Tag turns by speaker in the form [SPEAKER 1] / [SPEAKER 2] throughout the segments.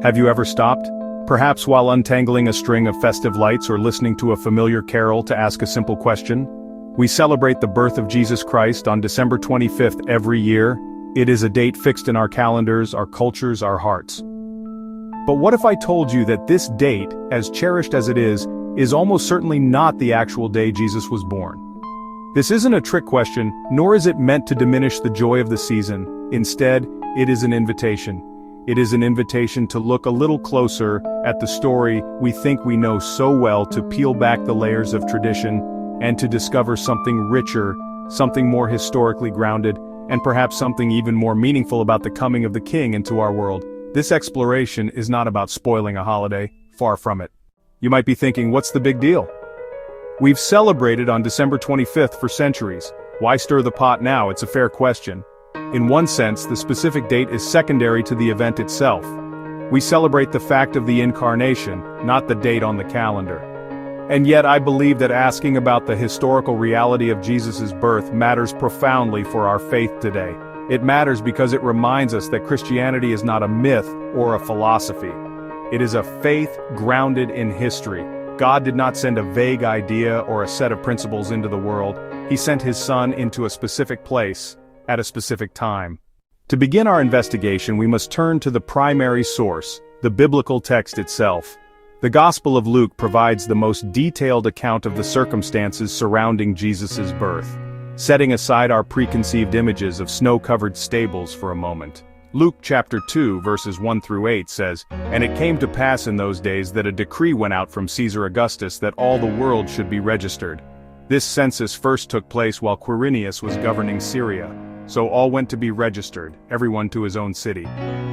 [SPEAKER 1] Have you ever stopped? Perhaps while untangling a string of festive lights or listening to a familiar carol to ask a simple question? We celebrate the birth of Jesus Christ on December 25th every year. It is a date fixed in our calendars, our cultures, our hearts. But what if I told you that this date, as cherished as it is almost certainly not the actual day Jesus was born? This isn't a trick question, nor is it meant to diminish the joy of the season. Instead, it is an invitation. It is an invitation to look a little closer at the story we think we know so well, to peel back the layers of tradition, and to discover something richer, something more historically grounded, and perhaps something even more meaningful about the coming of the King into our world. This exploration is not about spoiling a holiday, far from it. You might be thinking, what's the big deal? We've celebrated on December 25th for centuries. Why stir the pot now? It's a fair question. In one sense, the specific date is secondary to the event itself. We celebrate the fact of the incarnation, not the date on the calendar. And yet I believe that asking about the historical reality of Jesus' birth matters profoundly for our faith today. It matters because it reminds us that Christianity is not a myth or a philosophy. It is a faith grounded in history. God did not send a vague idea or a set of principles into the world. He sent his Son into a specific place, at a specific time. To begin our investigation, we must turn to the primary source, the biblical text itself. The Gospel of Luke provides the most detailed account of the circumstances surrounding Jesus' birth. Setting aside our preconceived images of snow-covered stables for a moment, Luke chapter 2 verses 1 through 8 says, "And it came to pass in those days that a decree went out from Caesar Augustus that all the world should be registered. This census first took place while Quirinius was governing Syria. So all went to be registered, everyone to his own city.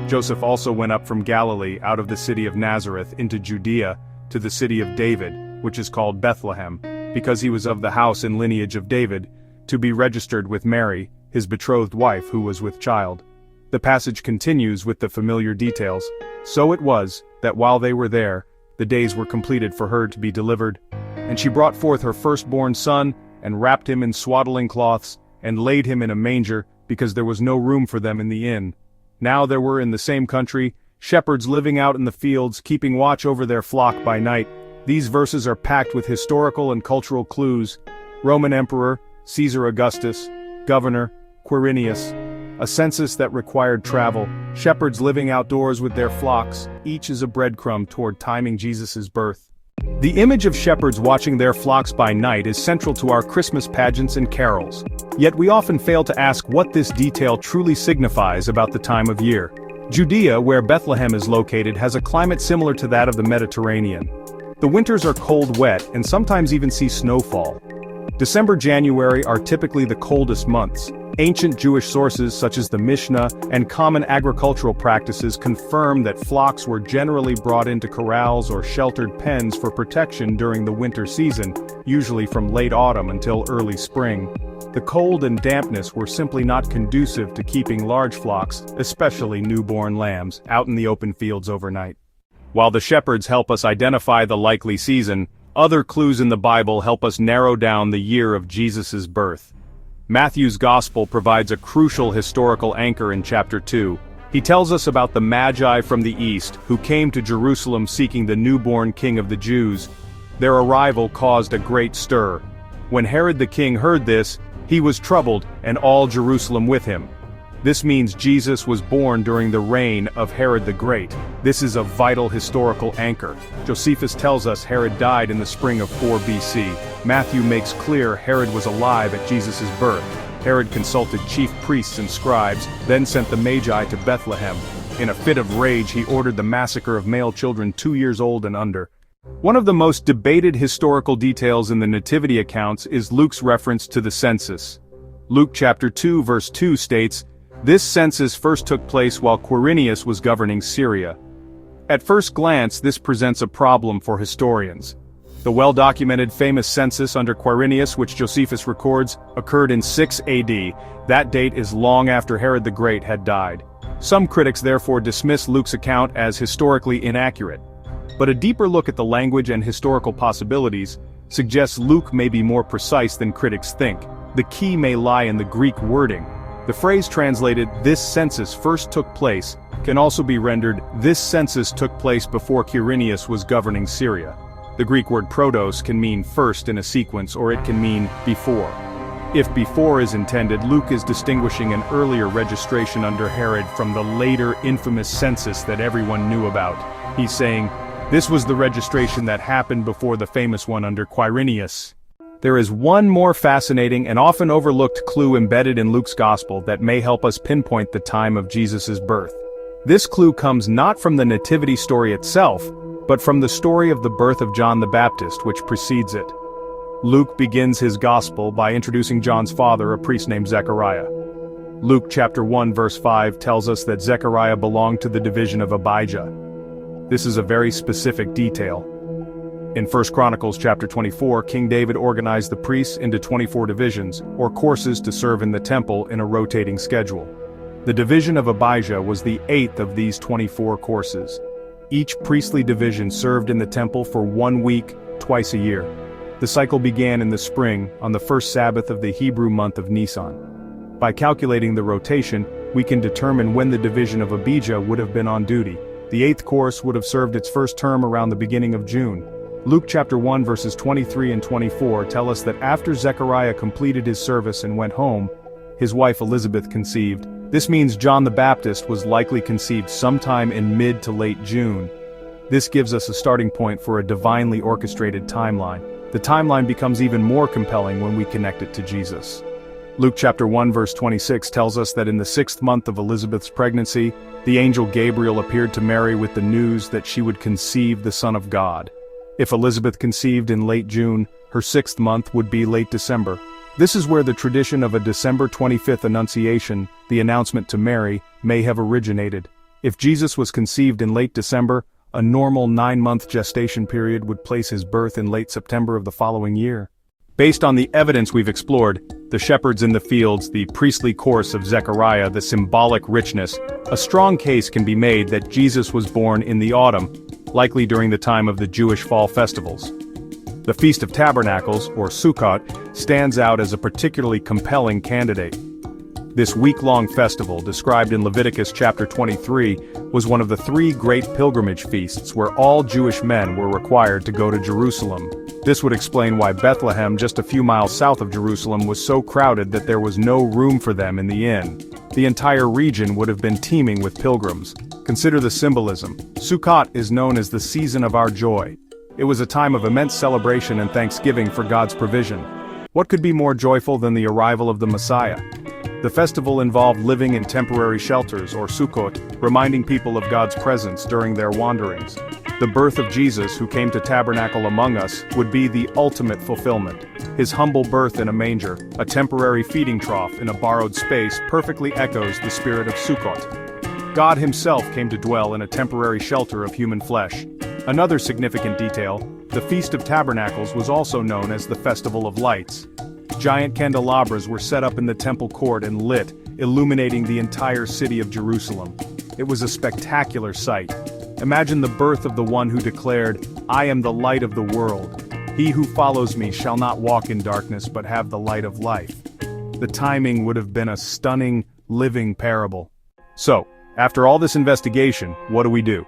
[SPEAKER 1] Joseph also went up from Galilee out of the city of Nazareth into Judea, to the city of David, which is called Bethlehem, because he was of the house and lineage of David, to be registered with Mary, his betrothed wife, who was with child." The passage continues with the familiar details. "So it was, that while they were there, the days were completed for her to be delivered. And she brought forth her firstborn son, and wrapped him in swaddling cloths, and laid him in a manger, because there was no room for them in the inn. Now there were in the same country shepherds living out in the fields, keeping watch over their flock by night." These verses are packed with historical and cultural clues. Roman Emperor, Caesar Augustus, Governor, Quirinius, a census that required travel, shepherds living outdoors with their flocks, each is a breadcrumb toward timing Jesus' birth. The image of shepherds watching their flocks by night is central to our Christmas pageants and carols. Yet we often fail to ask what this detail truly signifies about the time of year. Judea, where Bethlehem is located, has a climate similar to that of the Mediterranean. The winters are cold, wet, and sometimes even see snowfall. December-January are typically the coldest months. Ancient Jewish sources such as the Mishnah and common agricultural practices confirm that flocks were generally brought into corrals or sheltered pens for protection during the winter season, usually from late autumn until early spring. The cold and dampness were simply not conducive to keeping large flocks, especially newborn lambs, out in the open fields overnight. While the shepherds help us identify the likely season, other clues in the Bible help us narrow down the year of Jesus' birth. Matthew's Gospel provides a crucial historical anchor in chapter 2. He tells us about the Magi from the east, who came to Jerusalem seeking the newborn king of the Jews. Their arrival caused a great stir. When Herod the king heard this, he was troubled, and all Jerusalem with him. This means Jesus was born during the reign of Herod the Great. This is a vital historical anchor. Josephus tells us Herod died in the spring of 4 BC. Matthew makes clear Herod was alive at Jesus' birth. Herod consulted chief priests and scribes, then sent the Magi to Bethlehem. In a fit of rage, he ordered the massacre of male children 2 years old and under. One of the most debated historical details in the nativity accounts is Luke's reference to the census. Luke chapter 2 verse 2 states, "This census first took place while Quirinius was governing Syria." At first glance, this presents a problem for historians. The well-documented famous census under Quirinius, which Josephus records, occurred in 6 AD. That date is long after Herod the Great had died. Some critics therefore dismiss Luke's account as historically inaccurate. But a deeper look at the language and historical possibilities suggests Luke may be more precise than critics think. The key may lie in the Greek wording. The phrase translated, "this census first took place," can also be rendered, "this census took place before Quirinius was governing Syria." The Greek word protos can mean first in a sequence, or it can mean before. If before is intended, Luke is distinguishing an earlier registration under Herod from the later infamous census that everyone knew about. He's saying, this was the registration that happened before the famous one under Quirinius. There is one more fascinating and often overlooked clue embedded in Luke's gospel that may help us pinpoint the time of Jesus' birth. This clue comes not from the nativity story itself, but from the story of the birth of John the Baptist, which precedes it. Luke begins his gospel by introducing John's father, a priest named Zechariah. Luke chapter 1 verse 5 tells us that Zechariah belonged to the division of Abijah. This is a very specific detail. In 1 Chronicles chapter 24, King David organized the priests into 24 divisions, or courses to serve in the temple in a rotating schedule. The division of Abijah was the 8th of these 24 courses. Each priestly division served in the temple for 1 week, twice a year. The cycle began in the spring, on the first Sabbath of the Hebrew month of Nisan. By calculating the rotation, we can determine when the division of Abijah would have been on duty. The 8th course would have served its first term around the beginning of June. Luke chapter 1 verses 23 and 24 tell us that after Zechariah completed his service and went home, his wife Elizabeth conceived. This means John the Baptist was likely conceived sometime in mid to late June. This gives us a starting point for a divinely orchestrated timeline. The timeline becomes even more compelling when we connect it to Jesus. Luke chapter 1 verse 26 tells us that in the 6th month of Elizabeth's pregnancy, the angel Gabriel appeared to Mary with the news that she would conceive the Son of God. If Elizabeth conceived in late June, her 6th month would be late December. This is where the tradition of a December 25th Annunciation, the announcement to Mary, may have originated. If Jesus was conceived in late December, a normal 9-month gestation period would place his birth in late September of the following year. Based on the evidence we've explored, the shepherds in the fields, the priestly course of Zechariah, the symbolic richness, a strong case can be made that Jesus was born in the autumn, likely during the time of the Jewish fall festivals. The Feast of Tabernacles, or Sukkot, stands out as a particularly compelling candidate. This week-long festival, described in Leviticus chapter 23, was one of the 3 great pilgrimage feasts where all Jewish men were required to go to Jerusalem. This would explain why Bethlehem, just a few miles south of Jerusalem, was so crowded that there was no room for them in the inn. The entire region would have been teeming with pilgrims. Consider the symbolism. Sukkot is known as the season of our joy. It was a time of immense celebration and thanksgiving for God's provision. What could be more joyful than the arrival of the Messiah? The festival involved living in temporary shelters, or sukkot, reminding people of God's presence during their wanderings. The birth of Jesus, who came to tabernacle among us, would be the ultimate fulfillment. His humble birth in a manger, a temporary feeding trough in a borrowed space, perfectly echoes the spirit of Sukkot. God himself came to dwell in a temporary shelter of human flesh. Another significant detail, the Feast of Tabernacles was also known as the Festival of Lights. Giant candelabras were set up in the temple court and lit, illuminating the entire city of Jerusalem. It was a spectacular sight. Imagine the birth of the one who declared, "I am the light of the world. He who follows me shall not walk in darkness but have the light of life." The timing would have been a stunning, living parable. So, after all this investigation, what do?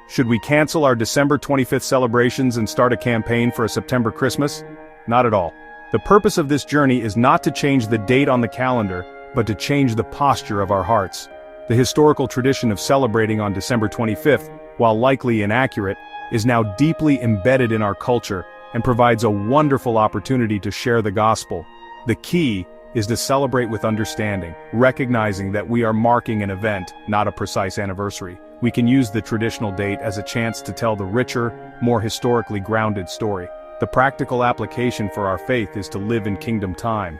[SPEAKER 1] Should we cancel our December 25th celebrations and start a campaign for a September Christmas? Not at all. The purpose of this journey is not to change the date on the calendar, but to change the posture of our hearts. The historical tradition of celebrating on December 25th, while likely inaccurate, is now deeply embedded in our culture and provides a wonderful opportunity to share the gospel. The key is to celebrate with understanding, recognizing that we are marking an event, not a precise anniversary. We can use the traditional date as a chance to tell the richer, more historically grounded story. The practical application for our faith is to live in kingdom time.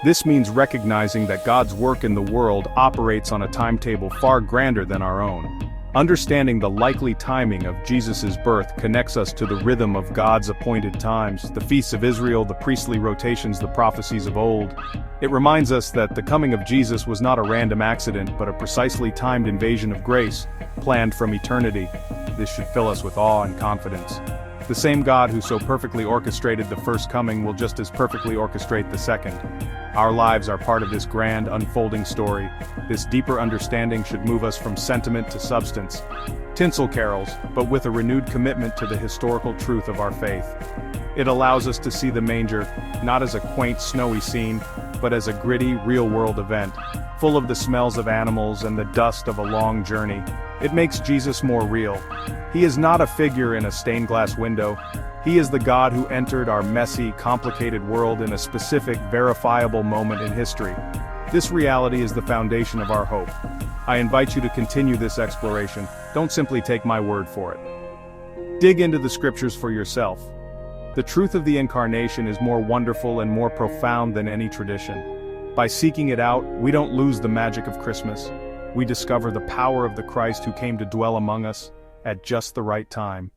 [SPEAKER 1] This means recognizing that God's work in the world operates on a timetable far grander than our own. Understanding the likely timing of Jesus' birth connects us to the rhythm of God's appointed times, the feasts of Israel, the priestly rotations, the prophecies of old. It reminds us that the coming of Jesus was not a random accident, but a precisely timed invasion of grace, planned from eternity. This should fill us with awe and confidence. The same God who so perfectly orchestrated the first coming will just as perfectly orchestrate the second. Our lives are part of this grand, unfolding story. This deeper understanding should move us from sentiment to substance. Tinsel carols, but with a renewed commitment to the historical truth of our faith. It allows us to see the manger, not as a quaint, snowy scene, but as a gritty, real-world event, full of the smells of animals and the dust of a long journey. It makes Jesus more real. He is not a figure in a stained glass window. He is the God who entered our messy, complicated world in a specific, verifiable moment in history. This reality is the foundation of our hope. I invite you to continue this exploration. Don't simply take my word for it. Dig into the scriptures for yourself. The truth of the incarnation is more wonderful and more profound than any tradition. By seeking it out, we don't lose the magic of Christmas. We discover the power of the Christ who came to dwell among us at just the right time.